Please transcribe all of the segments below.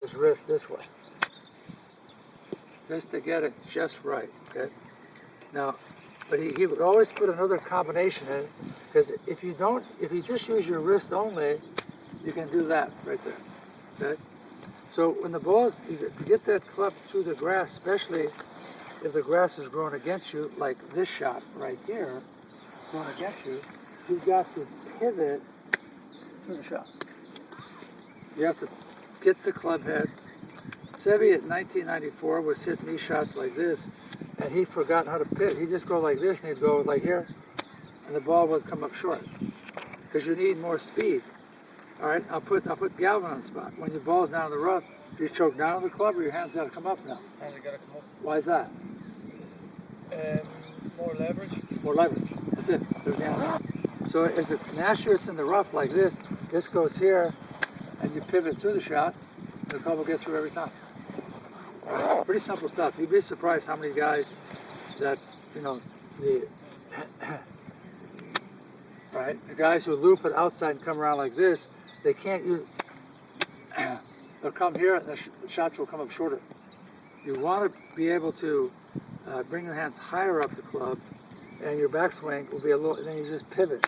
his wrist this way, just to get it just right, okay? Now, but he would always put another combination in, because if you just use your wrist only, you can do that right there, okay? So when the balls, you get that club through the grass, especially if the grass is growing against you, like this shot right here, going against you, you've got to pivot through the shot. You have to get the club head. Seve at 1994 was hitting these shots like this, and he forgot how to pivot. He'd just go like this, and he'd go like here, and the ball would come up short, because you need more speed. All right, I'll put Galvin on the spot. When your ball's down in the rough, do you choke down on the club, or your hands got to come up now? Hands got to come up. Why is that? More leverage. More leverage. That's it. So as it naturally it's in the rough like this, this goes here, and you pivot through the shot, and the club will get through every time. All right? Pretty simple stuff. You'd be surprised how many guys that, you know, the right, the guys who loop it outside and come around like this, they can't use. They'll come here, and the shots will come up shorter. You want to be able to bring your hands higher up the club, and your backswing will be a little, and then you just pivot.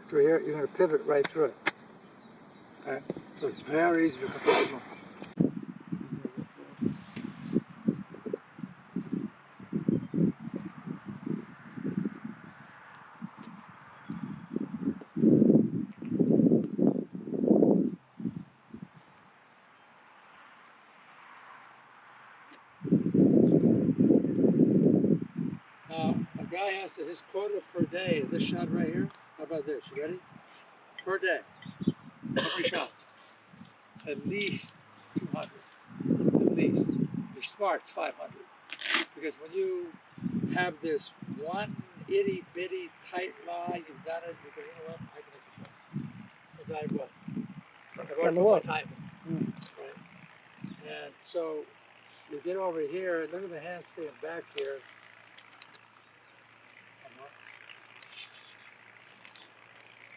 Through here, you're going to pivot right through it. Okay? So it's very easy to control. Now, a guy has his quota per day, this shot right here. How about this? You ready? Per day. How many shots? At least 200. At least. You're smart, it's 500. Because when you have this one itty bitty tight line, you've done it, because you know what? I can hit the shot. Because I've already put my time in. Right? And so you get over here, and look at the hand staying back here.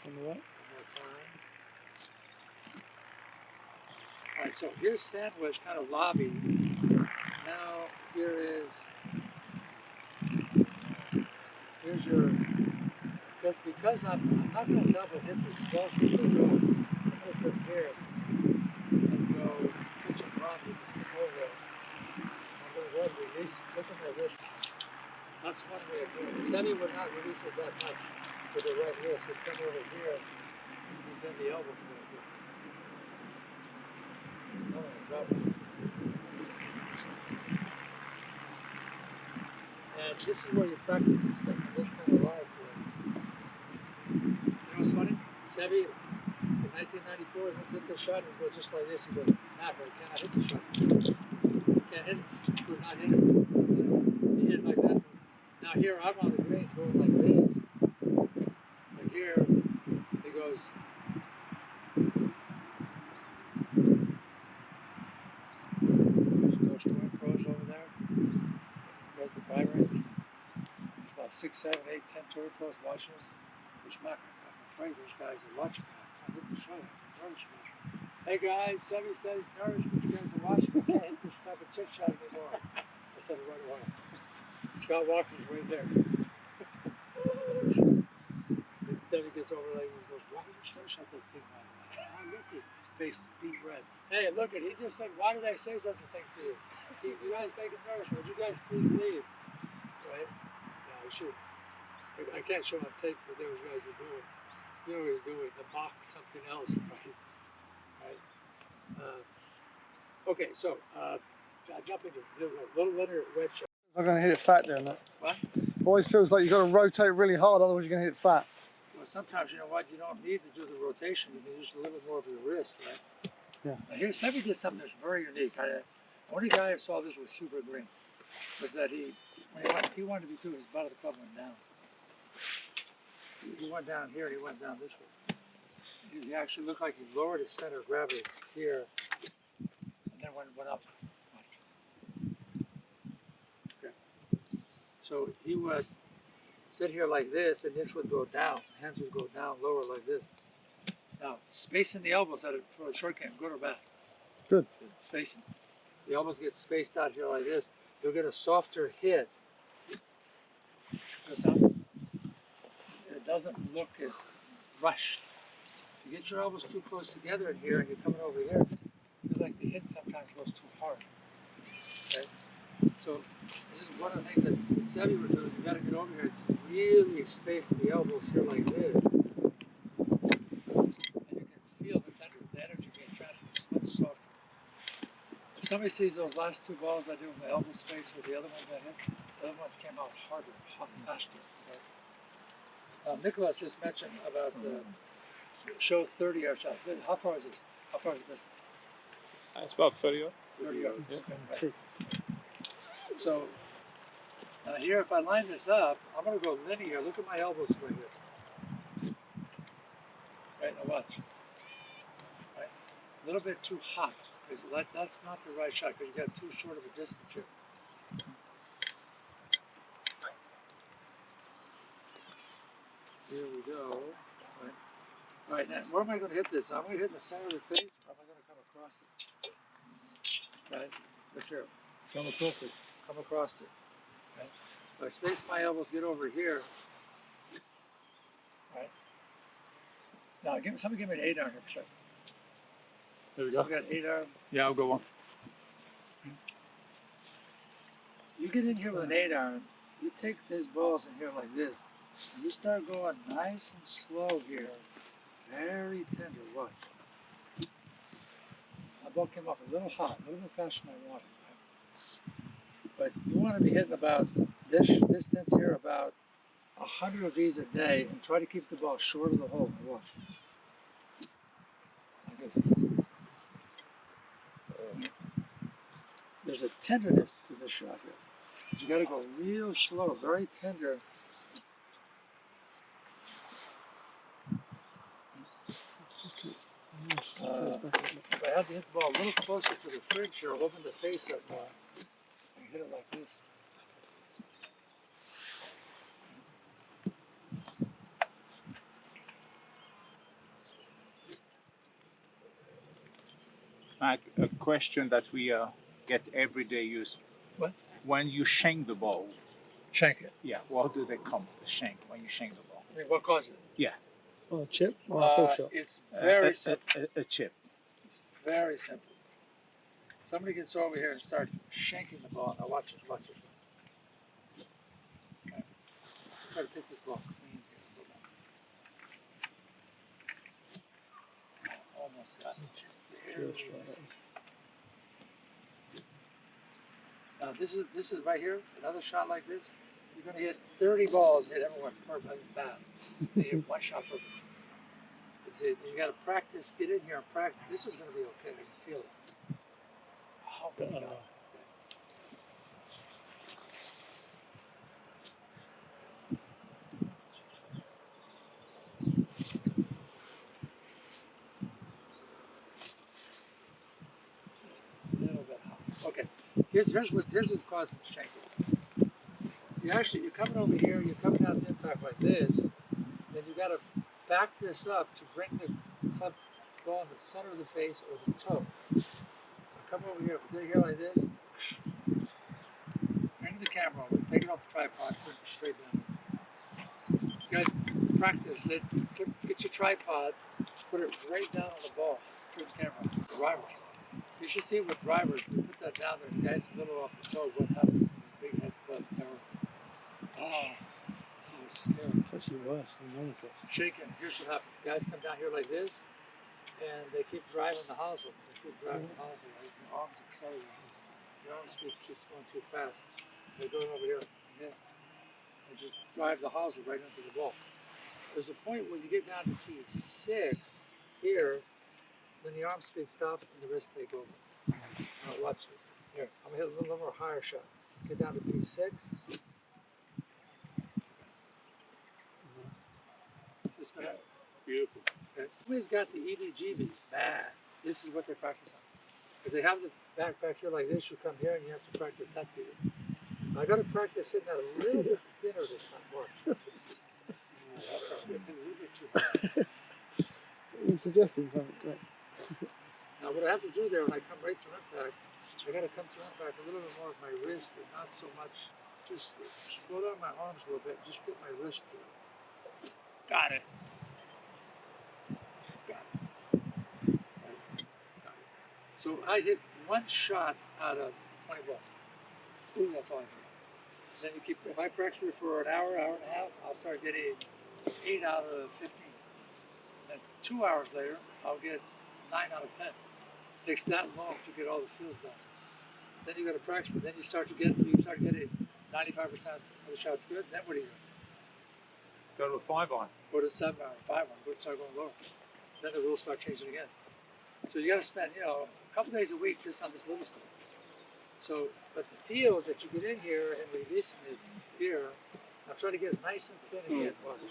On the what? One more time. All right, so here's sandwich, kind of lobby. Now here's your, because I'm not going to double hit this ball. I'm going to put here and go pitch and run with this over. I'm going to go ahead and release, look at my wrist. That's one way of doing it. Seve would not release it that much with the right wrist. It'd come over here and then the elbow would go here. Oh, drop it. And this is where you practice this stuff. This kind of lies here. You know what's funny? Seve, in 1994, he hit the shot and go just like this. He goes, Matt, I cannot hit the shot. Can't hit it. Could not hit it. He hit it like that. Now here, I'm on the greens going like this. But here, he goes. There's 2 pros over there. Go to the drive range. There's about 6, 7, 8, 10 tour pros watching us. Which I'm afraid those guys are watching. I can't hit the shot. Hey guys, Seve says he's nervous, but you guys are watching. I can't hit this type of chip shot anymore. I said right away. Scott Walker's right there. Seve gets over like he goes, why did you shot that thing like that? Oh, look at face beat red. Hey, look at, he just said, why did I say such a thing to you? You guys make him nervous. Would you guys please leave? Right? No, I should. I can't show on tape what those guys were doing. You know what he's doing, the mock something else, right? Okay, so I'll jump into a little linear wedge shot. I'm going to hit it fat there. Look. What? Always feels like you've got to rotate really hard, otherwise you're going to hit it fat. Well, sometimes, you know what, you don't need to do the rotation. You can use a little bit more of your wrist, right? Yeah. Now here's Seve did something that's very unique. The only guy I saw this was Super Green, was that he wanted to be too, his butt of the club went down. He went down here, he went down this way. He actually looked like he lowered his center of gravity here, and then went up. Okay. So he would sit here like this, and this would go down. Hands would go down lower like this. Now, spacing the elbows at it for a short game, good or bad? Good. Spacing. The elbows get spaced out here like this. You'll get a softer hit. That's how it doesn't look as rushed. If you get your elbows too close together in here and you're coming over here, I feel like the hit sometimes goes too hard. Okay? So this is one of the things that Seve would do. You got to get over here and really space the elbows here like this, and you can feel the energy being transferred. It's much softer. If somebody sees those last two balls I did with my elbow space or the other ones I hit, the other ones came out harder, faster. Right? Nicholas just mentioned about show 30-yard shot. How far is this? How far is the distance? It's about 30 yards. 30 yards. Yeah. Okay, right. So here, if I line this up, I'm going to go linear. Look at my elbows right here. Right, now watch. Right? A little bit too hot. Because that's not the right shot because you got too short of a distance here. Here we go. All right, now where am I going to hit this? I'm going to hit in the center of the face, or am I going to come across it? Guys, let's hear it. Come across it. Come across it. Right? If I space my elbows, get over here. All right. Now, somebody give me an 8-iron here for a second. There we go. Somebody got an 8-iron? Yeah, I'll go on. You get in here with an 8-iron, you take these balls in here like this, and you start going nice and slow here, very tender. Watch. My ball came off a little hot, a little bit faster than I wanted. But you want to be hitting about this distance here, about 100 of these a day, and try to keep the ball short of the hole. Now watch. Like this. There's a tenderness to this shot here. But you got to go real slow, very tender. If I had to hit the ball a little closer to the fridge here, open the face up more, and hit it like this. Mac, a question that we get everyday use. What? When you shank the ball, Shank it. yeah, what do they come? The shank, when you shank the ball. I mean, what causes it? Yeah. On a chip or a full shot? It's very simple. A chip. It's very simple. Somebody gets over here and starts shanking the ball. Now watch it, watch it. Okay. Try to pick this ball clean here. Almost got it. Barely missed. Now this is right here, another shot like this. You're going to hit 30 balls and hit everyone perfect. Bam. You hit one shot perfect. That's it. You got to practice, get in here and practice. This is going to be okay. You can feel it. Oh, my God. Just a little bit hot. Okay. Here's what's causing the shanking. You're coming over here, you're coming out to impact like this, then you got to back this up to bring the club ball in the center of the face or the toe. Now come over here, if you do here like this, bring the camera over, take it off the tripod, put it straight down. You guys practice it, get your tripod, put it right down on the ball, through the camera, drivers. You should see with drivers, we put that down there, the guy's a little off the toe, what happens? Big head club error. Oh, it was scary. It's actually worse than one club. Shaking. Here's what happens. Guys come down here like this, and they keep driving the hosel. They keep driving the hosel. Right? Their arms accelerate. The arm speed keeps going too fast. They're going over here. Yeah. They just drive the hosel right into the ball. There's a point where you get down to T6 here, then the arm speed stops and the wrists take over. Now watch this. Here, I'm gonna hit a little more higher shot. Get down to P6. This one. Beautiful. Okay. Somebody's got the EBGBs. Bad. This is what they practice on. Because they have the back here like this. You come here and you have to practice that theory. I got to practice hitting that a little bit thinner this time. More. A little bit too high. He's suggesting something. Right? Now what I have to do there when I come right to impact, I gotta come to impact a little bit more with my wrist and not so much, just slow down my arms a little bit, just get my wrist to it. Got it. So I hit one shot out of 20 balls. Ooh, that's all I hit. Then you keep, if I practice it for an hour, hour and a half, I'll start getting 8 out of 15. Then 2 hours later, I'll get 9 out of 10. It takes that long to get all the feels done. Then you got to practice it. Then you start getting 95% of the shots good. Then what do you do? Go to a 5-iron. Go to 7-iron, 5-iron, start going lower. Then the rules start changing again. So you got to spend, a couple days a week just on this little stuff. So, but the feels that you get in here and releasing it here, I'm trying to get it nice and thin again. Watch.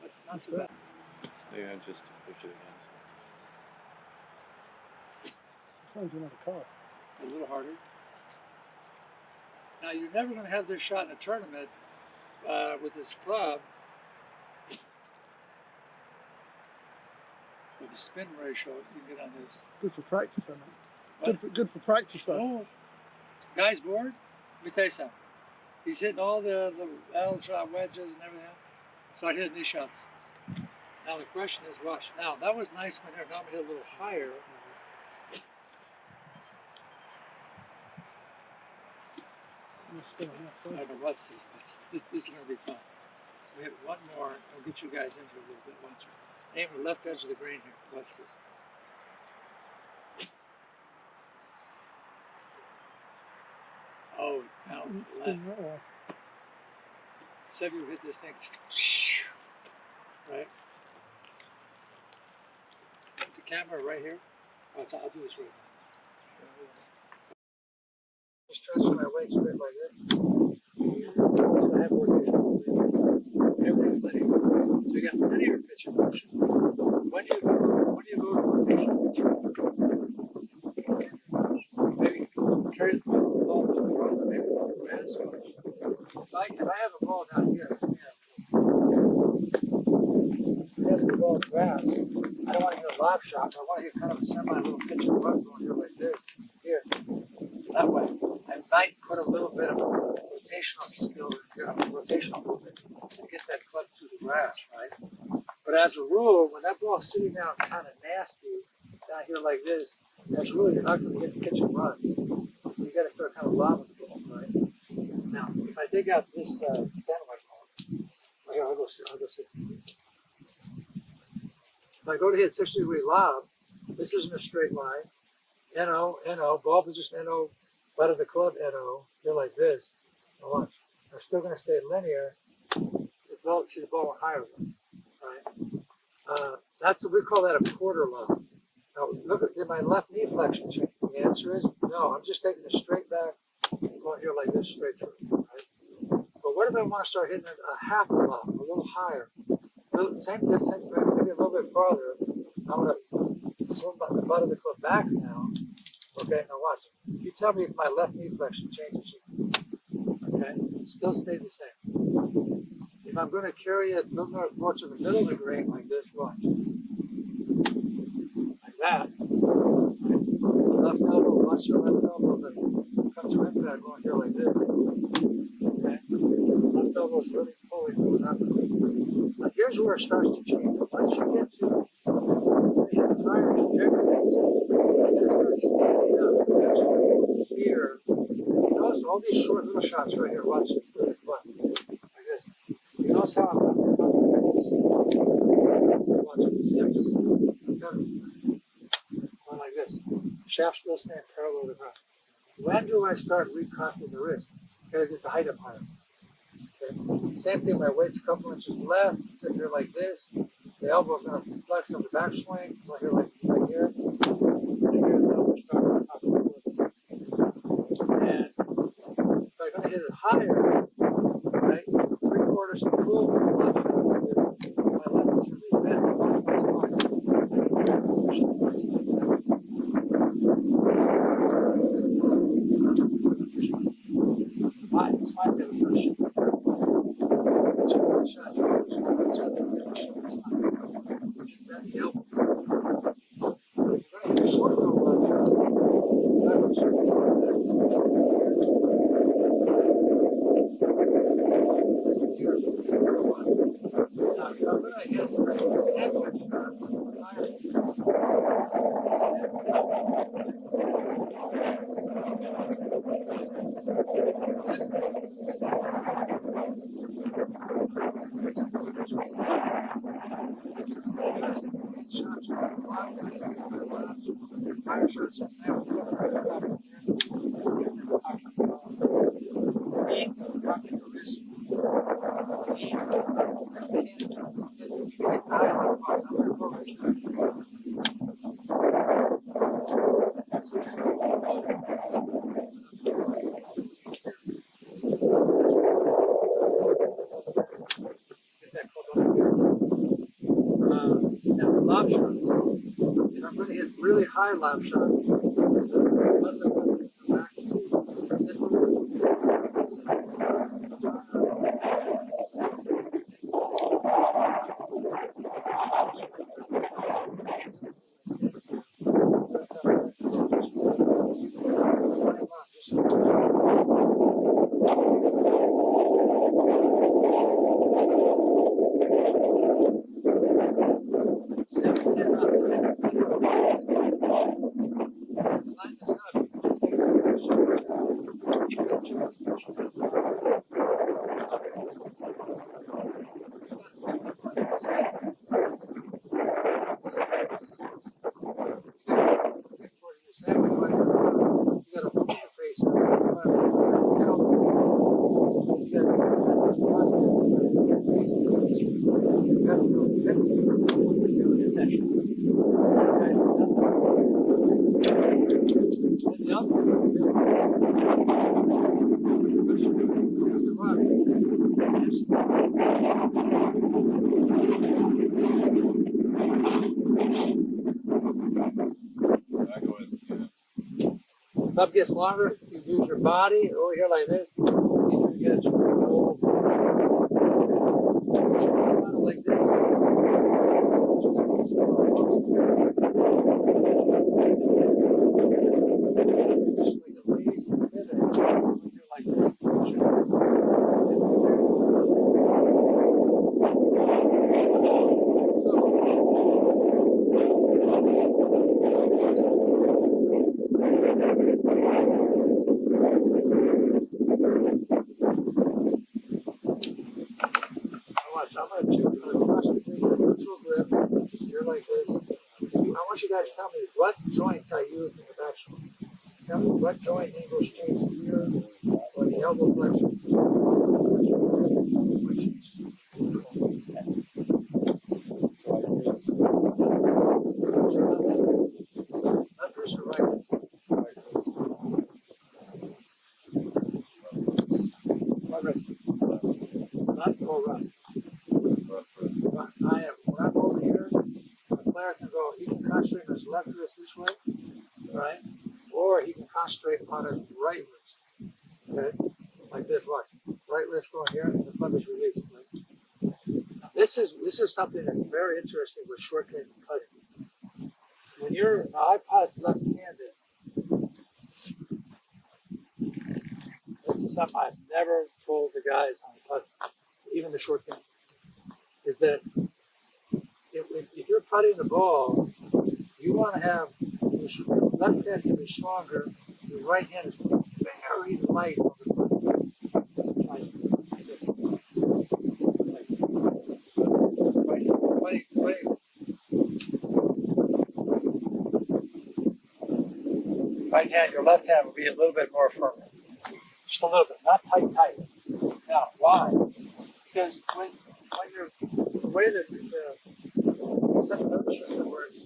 But not too bad. Yeah, just push it against. Trying to another card. A little harder. Now you're never going to have this shot in a tournament with this club with the spin ratio you can get on this. Good for practice, then. Good for practice, though. Oh, guy's board. Let me tell you something. He's hitting all the L shot wedges and everything. So I hit these shots. Now the question is, watch. Now that was nice when they're going to hit a little higher. I don't know what's this, but this is going to be fun. We hit one more, and we'll get you guys into it a little bit. Watch this. Aim the left edge of the green here. Watch this. Oh, now it's the left. Seve will hit this thing. Right? Put the camera right here. I'll do this right now. Just transfer my weight straight like this. So I have rotation. Everything's linear. So you got linear pitch and motion. When do you go to rotation pitch? Maybe carry the ball a little further. Maybe it's on the grass. If I have a ball down here, I have the ball in the grass. I don't want to hit a lob shot. I want to hit kind of a semi-little pitch and run going here like this. Here. That way. I might put a little bit of rotational skill, rotational movement to get that club through the grass, right? But as a rule, when that ball's sitting down kind of nasty, down here like this, as a rule, you're not going to get the pitch and runs. You got to start kind of lobbing the ball, right? Now, if I dig out this center of my ball, here, I'll go 60 degrees. If I go to hit 60-degree lob, this isn't a straight line. NO, ball position NO, butt of the club NO, you're like this. Now watch. I'm still going to stay linear. The ball went higher, right? That's what we call that a quarter lob. Now look at, did my left knee flexion change? The answer is no. I'm just taking it straight back, going here like this, straight through, right? But what if I want to start hitting a half a lob, a little higher? Same distance, maybe a little bit farther. I'm going to move the butt of the club back now. Okay, now watch. You tell me if my left knee flexion changes here. Okay, still stay the same. If I'm going to carry it a little more to the middle of the green like this, watch. Like that. Okay. The left elbow, watch your left elbow, then come to impact going here like this. Okay, left elbow is really fully going up. Now here's where it starts to change. Once you get to higher trajectories, you're going to start standing up. Here, notice all these short little shots right here. Watch it. Like this. You notice how I'm watch it. See, I'm just going like this. Shaft still staying parallel to the ground. When do I start recocking the wrist? Gotta get the height up higher. Okay. Same thing. My weight's a couple inches left. Sit here like this. The elbow's going to flex on the backswing. Right here, like here. And here's the elbow starting to cock. And if I'm going to hit it higher, right, 3/4 to full, watch this. My left is going to be bent. That's fine. It's fine. It's fine to have a shot. I hit a sandwich fire shots and sandwich. Now lob shots. If I'm going to hit really high lob shots, Club gets longer, you use your body over here like this. You get like this. want you guys to tell me what joints I use in the backstroke. Tell me what joint angles change here or the elbow flexion. Left wrist or right wrist? Right wrist. Not full rest. I am, when I'm over here, the player can go, he can concentrate on his left wrist this way, right? Or he can concentrate on his right wrist. Okay? Like this, watch. Right wrist going here, and the thumb is released. Right? This is something that's very interesting with short-handed cutting. When you're an iPod left-handed, this is something I've never told the guys on putting, even the short-handed, is that if you're putting the ball, you want to have your left hand can be stronger, your right hand is very light on the putt. Like this. Wait. Right hand, your left hand will be a little bit more firm. Just a little bit, not tight. Now, why? Because when you're, the way that the second system works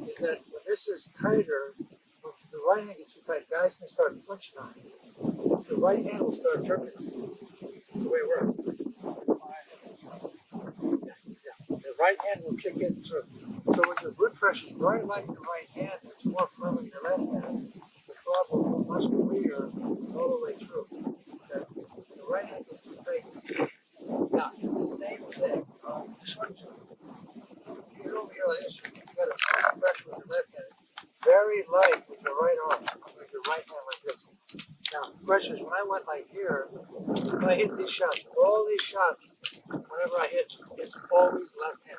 is that when this is tighter, when the right hand gets too tight, guys can start flinching on it. So the right hand will start jerking. The way it works. The right hand will kick in through. So when your root pressure is very light in the right hand, it's more firm in your left hand. The throb will go much clearer all the way through. Okay? The right hand gets too tight. Now, it's the same thing on the short jump. You get over here like this, you got a pressure with your left hand. Very light with your right arm, with your right hand like this. Now, the question is, when I went like here, when I hit these shots, all these shots, whenever I hit, it's always left hand.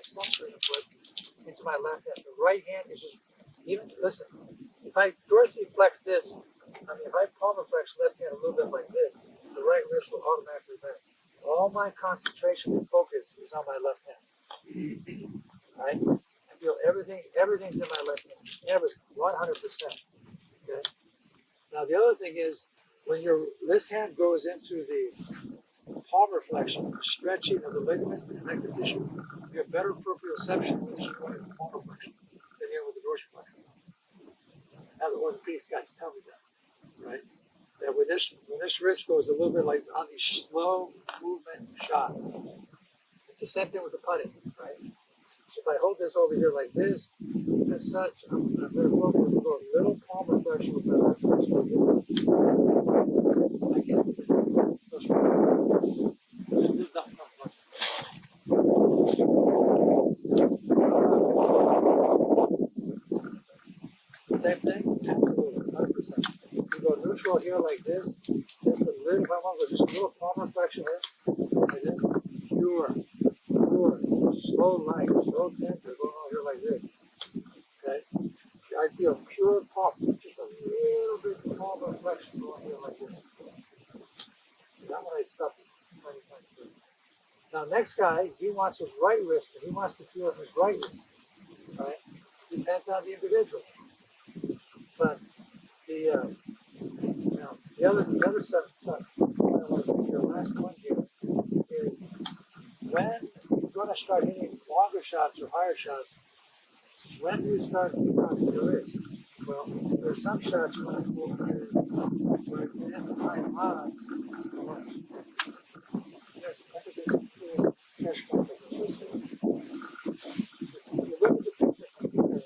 sensor input into my left hand. The right hand is just, even, listen, if I dorsiflex this, if I palmar flex left hand a little bit like this, the right wrist will automatically bend. All my concentration and focus is on my left hand. Right? I feel everything's in my left hand. Everything, 100%. Okay? Now the other thing is, when this hand goes into the palmar flexion, stretching of the ligaments and connective tissue, you have better proprioception when you're going into palmar flexion than you have with the dorsiflexion. Now the orthopedics guys tell me that, right? That when this wrist goes a little bit like on these slow movement shots, it's the same thing with the putting, right? If I hold this over here like this, as such, I'm going to focus to go a little palmar flexion with my left wrist. I can't. Same thing? Absolutely, 100%. You go neutral here like this, just a little, if I want to go just a little palmar flexion here, like this, pure, slow light, slow temper, going on here like this. Okay? I feel pure palm, just a little bit palmar flexion going here like this. That one I stopped. Now, next guy, he wants his right wrist, and he wants to feel his right wrist, right? Depends on the individual. But the other stuff, the last one here is when you're going to start hitting longer shots or higher shots, when do you start recocking your wrist? Well, there's some shots when I pull here where you have to high odds. Yes, look at this cash point of this way. You look at the picture from here,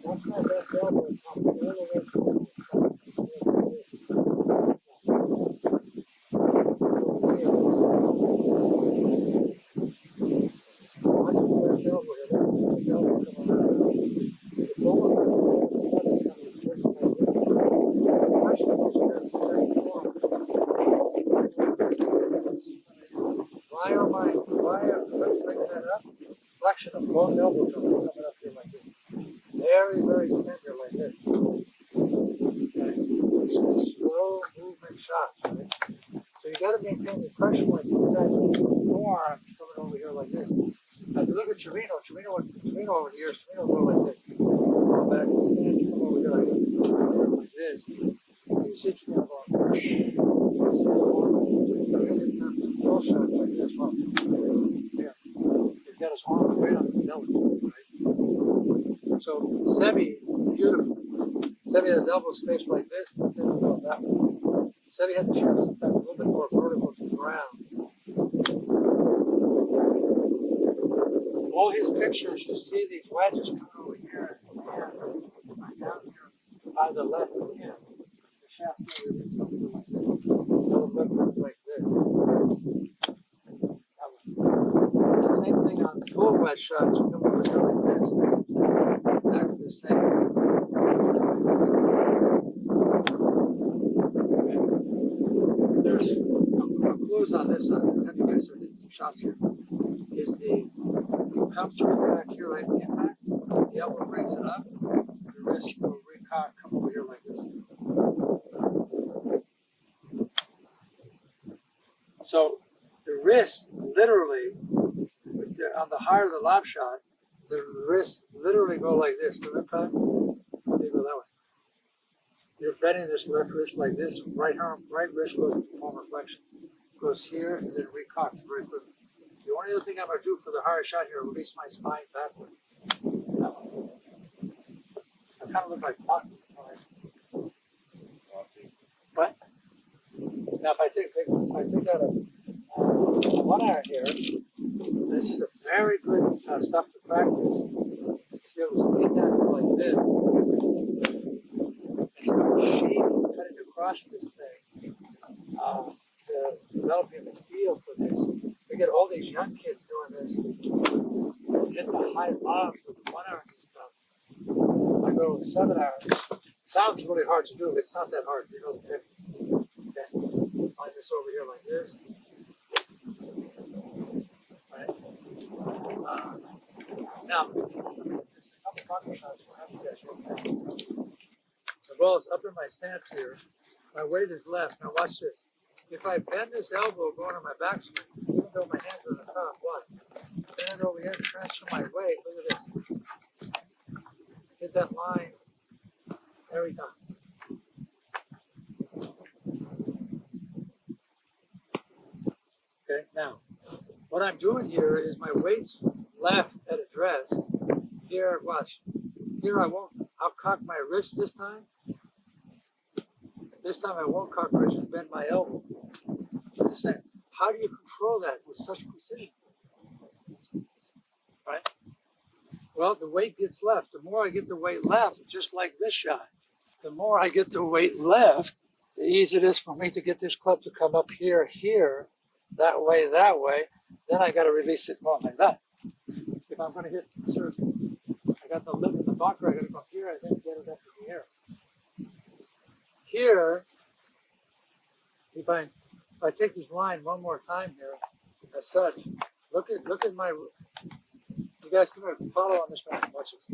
watch my left elbow come all the way through. Flexion of both elbows coming up here like this. Very, very tender like this. Okay. Just slow movement shots, right? So you got to maintain the pressure points inside the forearms coming over here like this. Now if you look at Trevino over here, Trevino go like this. Go back to the stand, you come over here like this. And you see Trevino going, full shots like this. Well, here. He's got his arms right on his belly, right? So Seve, beautiful. Seve has elbow space like this, and Seve goes that way. Seve had the chance sometimes a little bit more vertical to the ground. All his pictures, you see these wedges coming over here and down here by the left hand. The shaft here is something like this. It'll look like this. It's the same thing on full wedge shots. You come over here like this. Exactly the same. There's a close on this side. I have you guys start hitting some shots here. Is the come to the back here like the impact. The elbow brings it up. The wrist will recock, come over here like this. So the wrist literally, on the higher the lob shot, the wrist literally go like this. The rib cut, they go that way. You're bending this left wrist like this. Right wrist goes to palmar flexion. Goes here and then recocks very quickly. The only other thing I'm going to do for the higher shot here, release my spine backward. I kind of look like Buck. But now if I take out a 1 iron here, this is a very good stuff to practice. To be able to get that like this and start shading, cutting across this thing, to developing the feel for this. We get all these young kids doing this, hit the high lobs with 1 iron and stuff. I go with 7 irons. Sounds really hard to do. It's not that hard. You know the technique. Okay. Find this over here like this. Right. Now, there's a couple bunker shots we'll have to get. The ball is up in my stance here. My weight is left. Now watch this. If I bend this elbow going on my backswing, even though my hands are on the top, watch. Bend it over here to transfer my weight. Look at this. Hit that line every time. Okay, now, what I'm doing here is my weight's left at address. Here, watch. Here I'll cock my wrist this time. This time I won't cock my wrist, just bend my elbow. I'm just saying, how do you control that with such precision? Right? Well, the weight gets left. The more I get the weight left, just like this shot, the more I get the weight left, the easier it is for me to get this club to come up here, that way. Then I got to release it more like that. If I'm going to hit, I got the lip in the bunker, I got to go up here, I then get it up in the air. Here, if I take this line one more time here, as such, look at my. You guys come here, follow on this one. Watch this.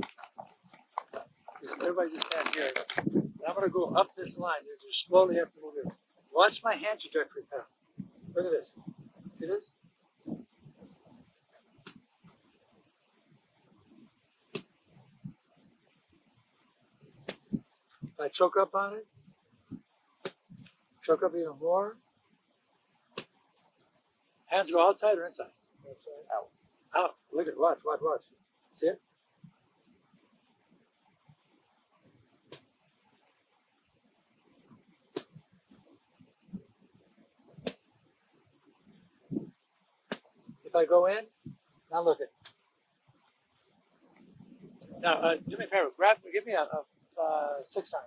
Everybody just stand here. And I'm going to go up this line. You just slowly have to move it. Watch my hand trajectory path. Look at this. See this? If I choke up on it, choke up even more. Hands go outside or inside? Out. Out. Look at it. Watch. See it? If I go in, now look at. Now, do me a favor. Give me a 6 iron.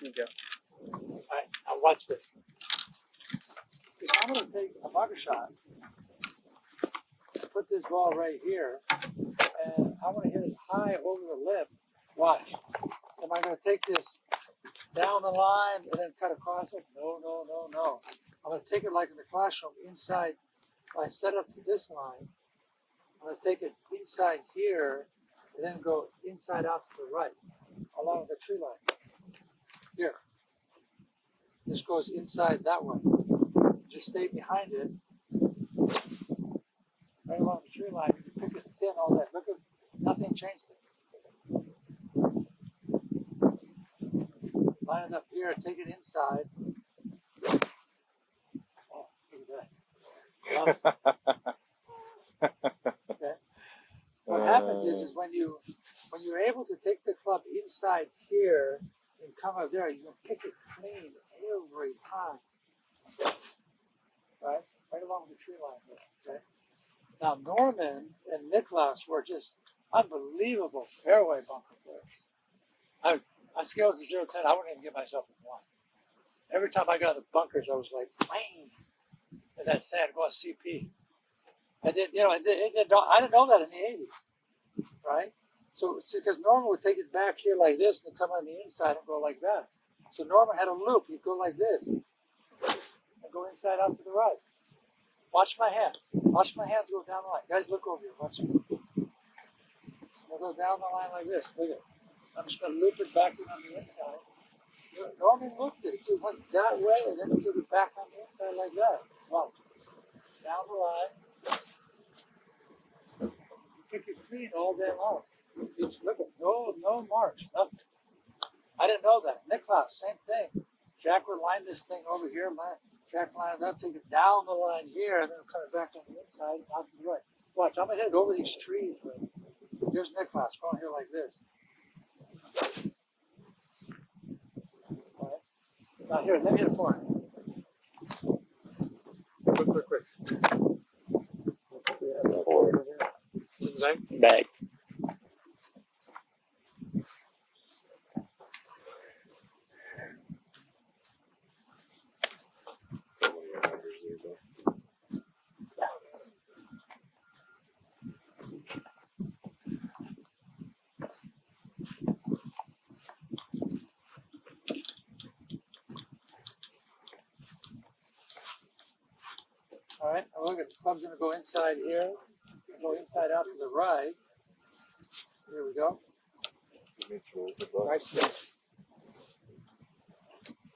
Okay. All right, now watch this. If I'm going to take a bunker shot, put this ball right here, and I want to hit it high over the lip. Watch. Am I going to take this down the line and then cut across it? No. I'm going to take it like in the classroom, inside. If I set up to this line, I'm going to take it inside here and then go inside out to the right, along the tree line. Here. This goes inside that one. Just stay behind it. Right along the tree line. You can pick it thin, all that. Look at, nothing changed it. Line it up here, take it inside. Oh, look at that. Okay. What happens is when you're able to take the club inside here and come up there, you can pick it clean every time. Right? Right along the tree line here. Okay. Now Norman and Niklaus were just unbelievable fairway bunker players. I scaled to 0 to 10, I wouldn't even give myself a 1. Every time I got the bunkers, I was like, whang! And that sand going CP. I didn't know that in the 80s, right? So, because Norman would take it back here like this and come on the inside and go like that. So Norman had a loop. He'd go like this and go inside out to the right. Watch my hands. Watch my hands go down the line. Guys, look over here. Watch me. I'll go down the line like this. Look at it. I'm just going to loop it back in on the inside. Norman looked at it. He went that way and then took it back on the inside like that. Wow. Down the line. You pick it clean all day long. Just look at no marks, nothing. I didn't know that. Niklaus, same thing. Jack would line this thing over here. Jack lined it up, take it down the line here, and then come back on the inside, out to the right. Watch, I'm going to hit it over these trees. Right? Here's Niklaus going here like this. All right. Now here, let me hit it for him. Quick. Is it the back? Back. All right, now look at the club's gonna go inside here, go inside out to the right. Here we go. Nice pitch.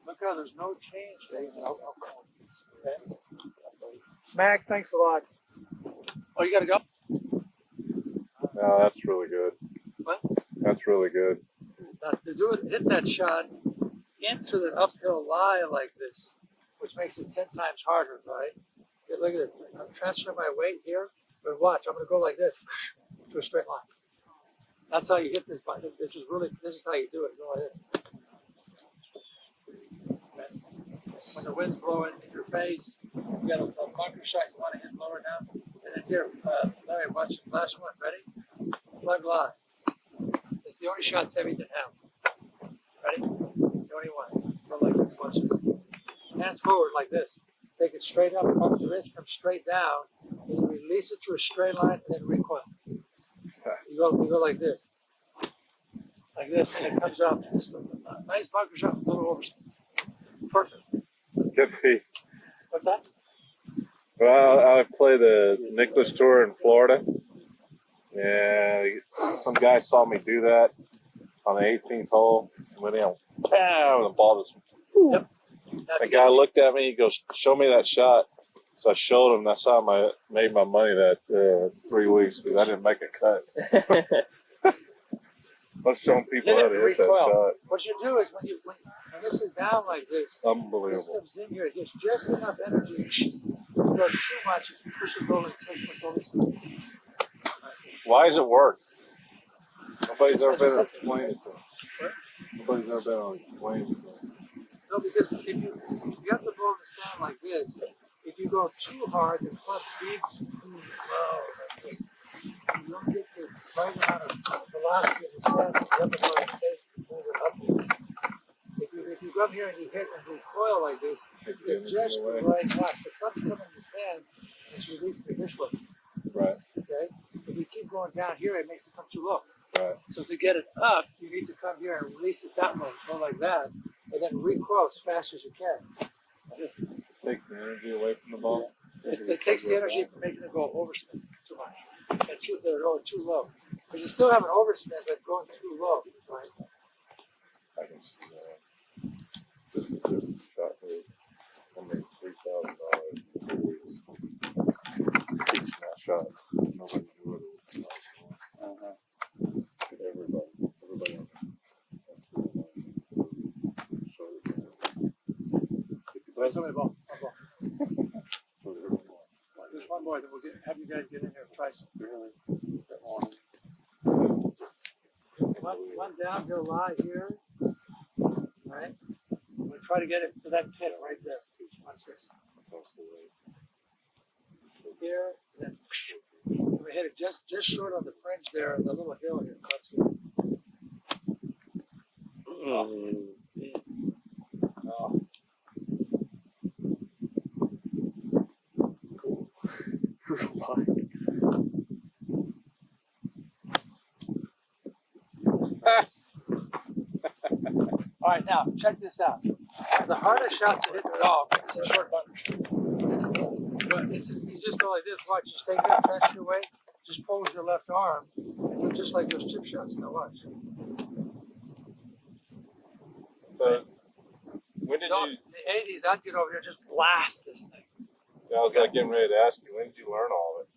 Look how there's no change there. Okay. Mac, thanks a lot. Oh, you gotta go? No, that's really good. What? That's really good. Now, to do it, hit that shot into the uphill lie like this, which makes it 10 times harder, right? Okay, look at it. I'm transferring my weight here, but watch, I'm gonna go like this to a straight line. That's how you hit this button. This is how you do it. Go like this. Okay. When the wind's blowing in your face, you got a bunker shot you want to hit lower down. And then here, Larry, watch the last one. Ready? Plug lie. It's the only shot Seve didn't have. Ready? The only one. Go like this. Watch this. Hands forward like this. Take it straight up, pump the wrist, come straight down, and you release it to a straight line, and then recoil. You go like this. Like this, and it comes up. Just a nice bunker shot, a little overspin. Perfect. Good feet. What's that? Well, I play the Nicholas Tour in Florida. And some guy saw me do that on the 18th hole. Went in, pow, and the ball just. Yep. The guy looked at me. He goes, "Show me that shot." So I showed him. That's how I made my money that 3 weeks because I didn't make a cut. I was showing people how to hit that shot. What you do is when this is down like this, this Unbelievable. comes in here, it gets just enough energy. You go too much, it pushes over and takes over. Why does it work? Nobody's ever been able to explain it to him. Nobody's ever been able to explain it to him. No, because if you have the ball in the sand like this, if you go too hard, the club beats too low like this. You don't get the right amount of velocity in the sand. You have to go space to move it up. If you come here and you hit and recoil like this, it's just the right watch. The club's coming in the sand and it's releasing it this way. Right. Okay? If you keep going down here, it makes it come too low. Right. So to get it up, you need to come here and release it that way, go like that, and then recoil as fast as you can. Just, Takes the energy away from the ball. it takes the energy from making it go overspin too much. They're going too low. Because you still have an overspin, but going too low. Right? I can see that. This is just a shot here. I made $3,000 in 2 weeks. Teaching that shot. Nobody knew what it was. Everybody. Where's the ball? Just one more, then we'll have you guys get in here and try some. One downhill lie here. All right. We'll try to get it to that pit right there. Watch this. Here, then we hit it just short on the fringe there, the little hill here. Oh. All right, now check this out. The hardest shots to hit at all is a short bunkers. But you just go like this. Watch, just take it, transfer your weight, just pull with your left arm, and do just like those chip shots. Now watch. So, when did you? In the 80s, I'd get over here and just blast this thing. I was getting ready to ask you, when did you learn all of it?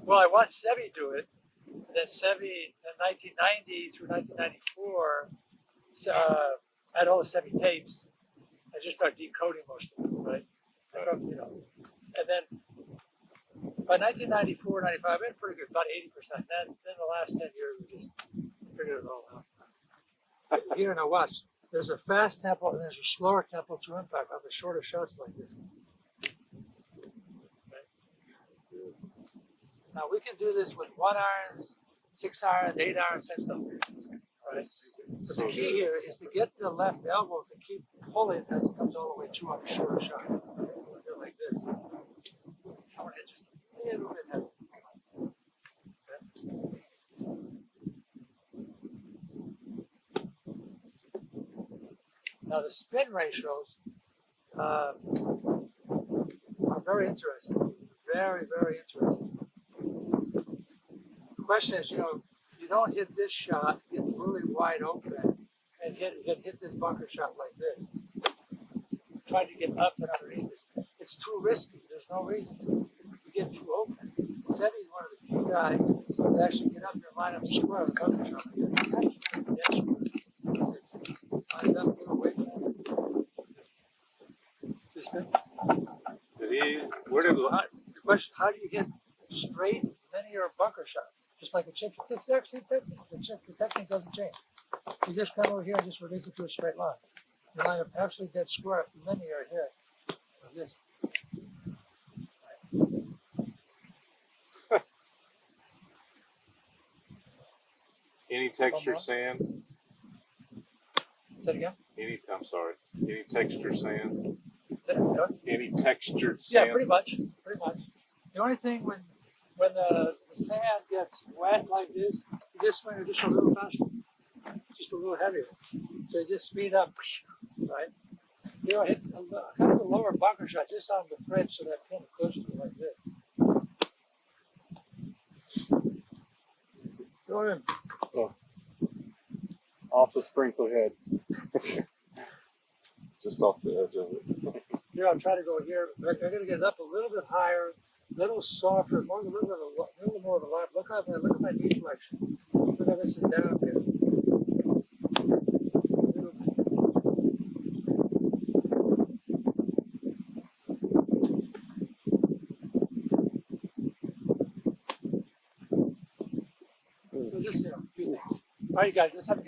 Well, I watched Seve do it. And then Seve, in 1990 through 1994, I had all the Seve tapes. I just started decoding most of them, right? And then by 1994, 95, I had pretty good, about 80%. Then the last 10 years, we just figured it all out. Here, now watch. There's a fast tempo and there's a slower tempo to impact on the shorter shots like this. Okay. Now we can do this with 1 irons, 6 irons, 8 irons, same stuff. Right? But the key here is to get the left elbow to keep pulling as it comes all the way to on the shorter shot. We'll do it like this. I want to hit just a little bit heavy. Okay. Now the spin ratios are very interesting. very, very interesting. The question is, you don't hit this shot, get really wide open and hit this bunker shot like this. Trying to get up and underneath it. It's too risky. There's no reason to. You get too open. Seve's one of the few guys that actually get up there, line up square with bunker shot. It's actually dead square. It's lined up a little way back. This good? Where did The question: how do you get straight linear bunker shots? Just like a chip. It's the exact same technique. The technique doesn't change. You just come over here and just release it to a straight line. You line up absolutely dead square, linear here. Like this. any texture sand? Say it again. I'm sorry. Any texture sand? Say it again. Any textured sand? Yeah, pretty much. Pretty much. The only thing when the sand gets wet like this, you just swing it just a little faster, just a little heavier. So you just speed up, right? Hit kind of a lower bunker shot just on the fridge so that pin close to it like this. Go in. Off the sprinkler head. Just off the edge of it. Here, I'll try to go here. I'm going to get it up a little bit higher, a little softer, a little more of a line. Look at my deflection. Look how this is down here. So just, a few things. All right, guys, let's have a guys.